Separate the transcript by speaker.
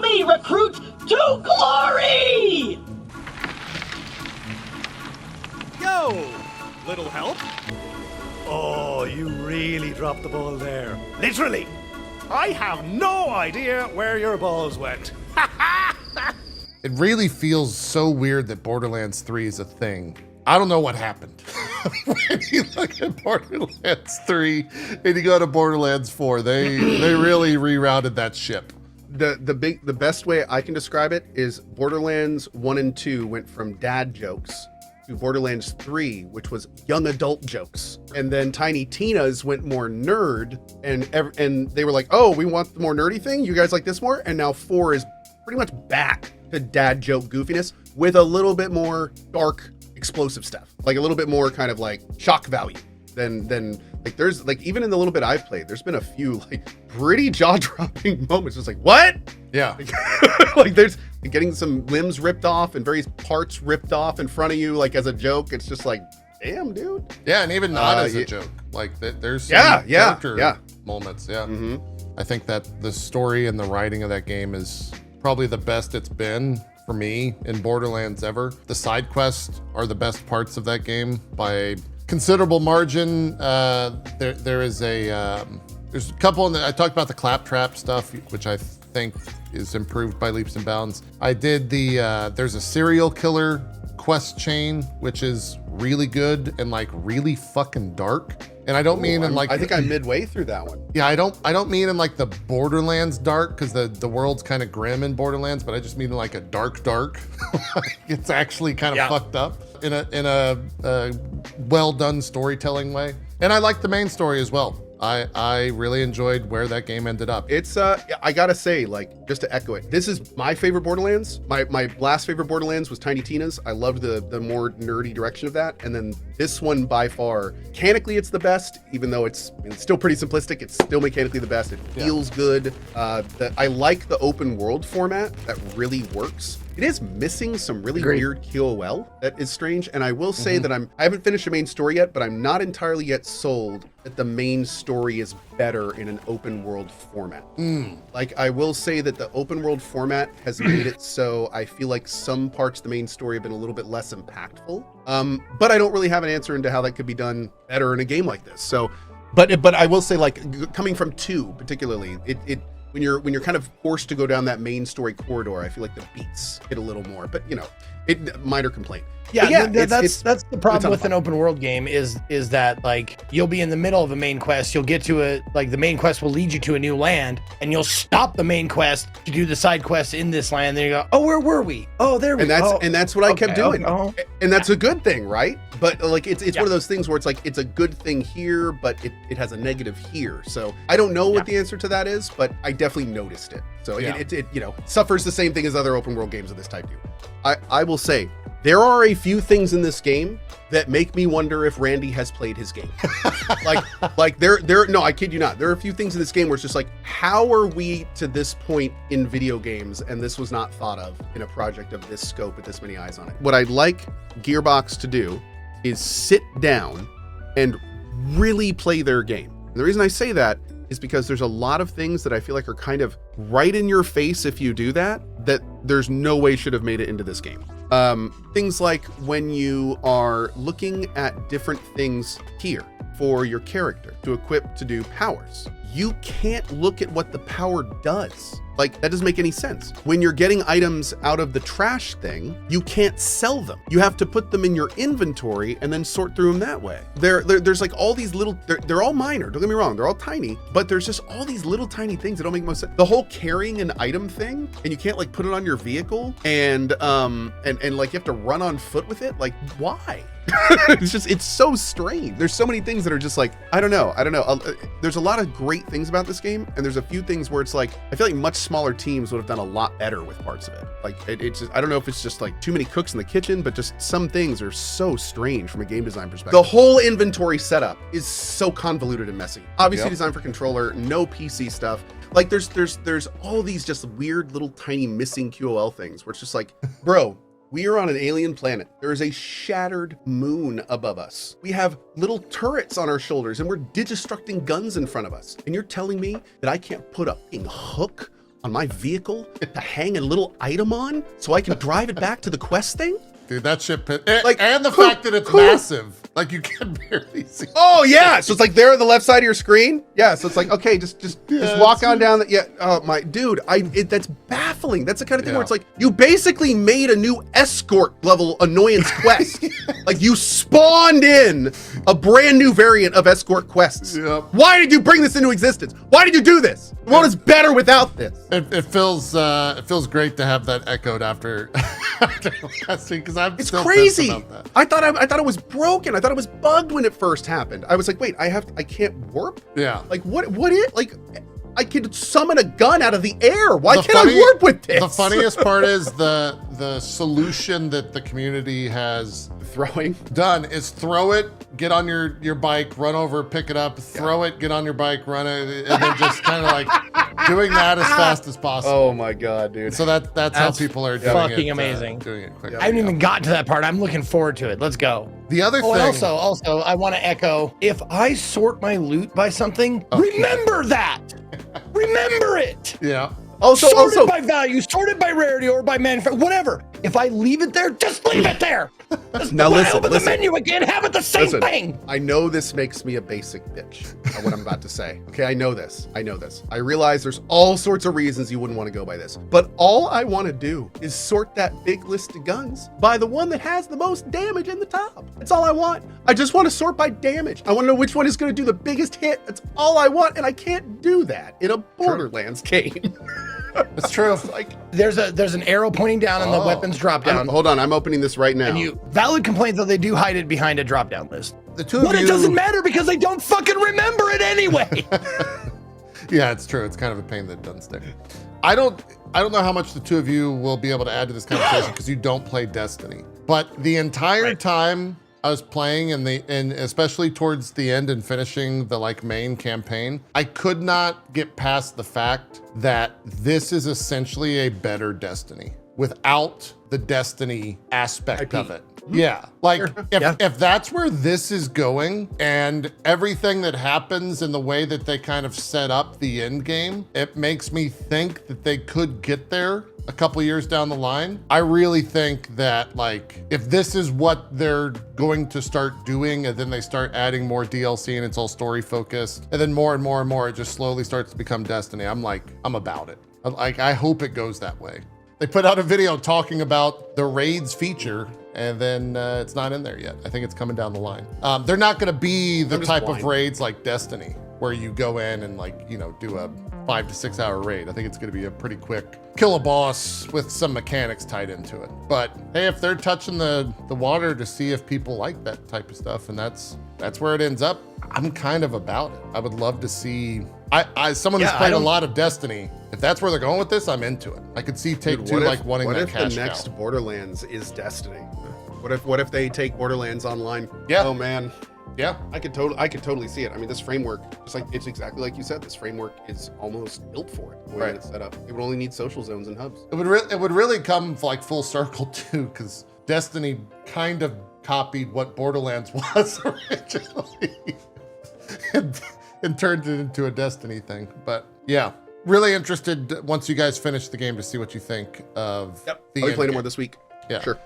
Speaker 1: me, recruit to glory!
Speaker 2: Yo! Little help? Oh, you really dropped the ball there. Literally. I have no idea where your balls went.
Speaker 3: It really feels so weird that Borderlands 3 is a thing. I don't know what happened. When you look at Borderlands 3 and you go to Borderlands 4, they really rerouted that ship.
Speaker 4: The best way I can describe it is Borderlands 1 and 2 went from dad jokes to Borderlands 3, which was young adult jokes. And then Tiny Tina's went more nerd, and they were like, oh, we want the more nerdy thing? You guys like this more? And now 4 is pretty much back to dad joke goofiness with a little bit more dark, explosive stuff. Like a little bit more kind of like shock value than like there's like, even in the little bit I've played, there's been a few like pretty jaw-dropping moments. It's like, what?
Speaker 3: Yeah.
Speaker 4: Like there's getting some limbs ripped off and various parts ripped off in front of you, like as a joke. It's just like, damn, dude.
Speaker 3: Yeah, and even not as a joke. Like there's some character moments. Yeah.
Speaker 4: Mm-hmm.
Speaker 3: I think that the story and the writing of that game is probably the best it's been for me in Borderlands ever. The side quests are the best parts of that game by considerable margin. There's a couple, I talked about the claptrap stuff, which I think is improved by leaps and bounds. I did there's a serial killer quest chain, which is really good and like really fucking dark. And I don't mean in like,
Speaker 4: I think I'm midway through that one.
Speaker 3: Yeah, I don't mean in like the Borderlands dark, because the world's kind of grim in Borderlands, but I just mean in like a dark. It's actually kind of fucked up in a well done storytelling way. And I like the main story as well. I really enjoyed where that game ended up.
Speaker 4: It's I gotta say, like, just to echo it, this is my favorite Borderlands. My last favorite Borderlands was Tiny Tina's. I loved the more nerdy direction of that. And then this one by far, mechanically it's the best, even though it's still pretty simplistic. It's still mechanically the best. It feels good. I like the open world format. That really works. It is missing some really weird QOL that is strange. And I will say that I haven't finished the main story yet, but I'm not entirely yet sold that the main story is better in an open world format. Like, I will say that the open world format has made it so I feel like some parts of the main story have been a little bit less impactful. But I don't really have an answer into how that could be done better in a game like this. So, but I will say, like, coming from 2 particularly, when you're kind of forced to go down that main story corridor, I feel like the beats hit a little more, but minor complaint.
Speaker 5: Yeah, that's the problem with an open world game is that, like, you'll be in the middle of a main quest, you'll get to the main quest will lead you to a new land, and you'll stop the main quest to do the side quest in this land. Then you go, oh, where were we? Oh, there we go.
Speaker 4: And that's what I kept doing. And that's a good thing, right? But like it's one of those things where it's like it's a good thing here, but it has a negative here. So I don't know what the answer to that is, but I definitely noticed it. So it suffers the same thing as other open world games of this type do. I will say there are a few things in this game that make me wonder if Randy has played his game. like no, I kid you not. There are a few things in this game where it's just like, how are we to this point in video games and this was not thought of in a project of this scope with this many eyes on it? What I'd like Gearbox to do is sit down and really play their game. And the reason I say that is because there's a lot of things that I feel like are kind of right in your face if you do that there's no way should have made it into this game. Things like when you are looking at different things here for your character to equip to do powers, you can't look at what the power does. Like, that doesn't make any sense. When you're getting items out of the trash thing, you can't sell them. You have to put them in your inventory and then sort through them that way. There's like all these little, they're all minor, don't get me wrong, they're all tiny, but there's just all these little tiny things that don't make most sense. The whole carrying an item thing, and you can't like put it on your vehicle and like you have to run on foot with it. Like, why? It's so strange. There's so many things that are just like, I don't know. There's a lot of great things about this game, and there's a few things where it's like, I feel like much smaller teams would have done a lot better with parts of it. Like, it's just, I don't know if it's just like too many cooks in the kitchen, but just some things are so strange from a game design perspective. The whole inventory setup is so convoluted and messy. Obviously designed for controller, no PC stuff. Like, there's all these just weird little tiny missing QOL things where it's just like, bro, we are on an alien planet. There is a shattered moon above us. We have little turrets on our shoulders and we're digistructing guns in front of us. And you're telling me that I can't put a fucking hook on my vehicle to hang a little item on so I can drive it back to the quest thing?
Speaker 3: Dude, that shit,
Speaker 4: Like,
Speaker 3: and the fact that it's massive, like you can barely see.
Speaker 4: Oh yeah, so it's like there on the left side of your screen. Yeah, so it's like okay, just walk on down. Yeah, oh my dude, that's baffling. That's the kind of thing where it's like you basically made a new escort level annoyance quest. Like you spawned in a brand new variant of escort quests.
Speaker 3: Yep.
Speaker 4: Why did you bring this into existence? Why did you do this? The world is better without this.
Speaker 3: It feels great to have that echoed after last week because I'm
Speaker 4: It's
Speaker 3: still
Speaker 4: crazy.
Speaker 3: pissed about that.
Speaker 4: I thought it was broken. I thought it was bugged when it first happened. I was like, wait, I can't warp?
Speaker 3: Yeah.
Speaker 4: Like what is like I could summon a gun out of the air. Why
Speaker 3: The
Speaker 4: can't I warp with this?
Speaker 3: The funniest part is the solution that the community has
Speaker 4: throwing
Speaker 3: done is throw it, get on your bike, run over, pick it up, throw it, get on your bike, run it, and then just kind of like doing that as fast as possible.
Speaker 4: Oh my god, dude.
Speaker 3: So that's how people are doing
Speaker 5: fucking
Speaker 3: it.
Speaker 5: amazing.
Speaker 3: Doing it quick.
Speaker 5: I haven't even gotten to that part. I'm looking forward to it. Let's go.
Speaker 3: The other thing.
Speaker 5: And also, I want to echo: if I sort my loot by something, remember that. Remember it.
Speaker 3: Yeah.
Speaker 5: Sorted by value, sorted by rarity, or by manufacturer, whatever. If I leave it there, just leave it there. Just
Speaker 4: Now listen,
Speaker 5: open the menu again, have it the same thing.
Speaker 4: I know this makes me a basic bitch, what I'm about to say. Okay, I know this. I realize there's all sorts of reasons you wouldn't want to go by this. But all I want to do is sort that big list of guns by the one that has the most damage in the top. That's all I want. I just want to sort by damage. I want to know which one is going to do the biggest hit. That's all I want, and I can't do that in a Borderlands game.
Speaker 3: It's true.
Speaker 4: Like
Speaker 5: there's an arrow pointing down and the weapons drop down.
Speaker 4: Hold on, I'm opening this right now.
Speaker 5: And valid complaints though they do hide it behind a drop down list.
Speaker 3: The two of
Speaker 5: But
Speaker 3: you,
Speaker 5: it doesn't matter because they don't fucking remember it anyway.
Speaker 3: Yeah, it's true. It's kind of a pain that it doesn't stick. I don't know how much the two of you will be able to add to this conversation because you don't play Destiny. But the entire time I was playing and especially towards the end and finishing the main campaign, I could not get past the fact that this is essentially a better Destiny without the Destiny aspect of it. Yeah, if that's where this is going and everything that happens in the way that they kind of set up the end game, it makes me think that they could get there a couple years down the line. I really think that if this is what they're going to start doing and then they start adding more DLC and it's all story focused and then more and more and more, it just slowly starts to become Destiny. I'm about it. I hope it goes that way. They put out a video talking about the raids feature and then it's not in there yet. I think it's coming down the line. They're not gonna be the type of raids like Destiny where you go in and do a 5 to 6 hour raid. I think it's gonna be a pretty quick kill a boss with some mechanics tied into it. But hey, if they're touching the water to see if people like that type of stuff and that's where it ends up, I'm kind of about it. I would love to see, someone who's played a lot of Destiny, if that's where they're going with this, I'm into it. I could see Take-Two wanting that cash cow. What if the next
Speaker 4: Borderlands is Destiny? What if they take Borderlands online?
Speaker 3: Yeah.
Speaker 4: Oh man.
Speaker 3: Yeah.
Speaker 4: I could totally see it. I mean, this framework, it's exactly like you said. This framework is almost built for it. The way it's set up. It would only need social zones and hubs.
Speaker 3: It would really come full circle too, because Destiny kind of copied what Borderlands was originally and turned it into a Destiny thing. But yeah, really interested once you guys finish the game to see what you think of the
Speaker 4: I'll be playing more this week.
Speaker 3: Yeah.
Speaker 4: Sure.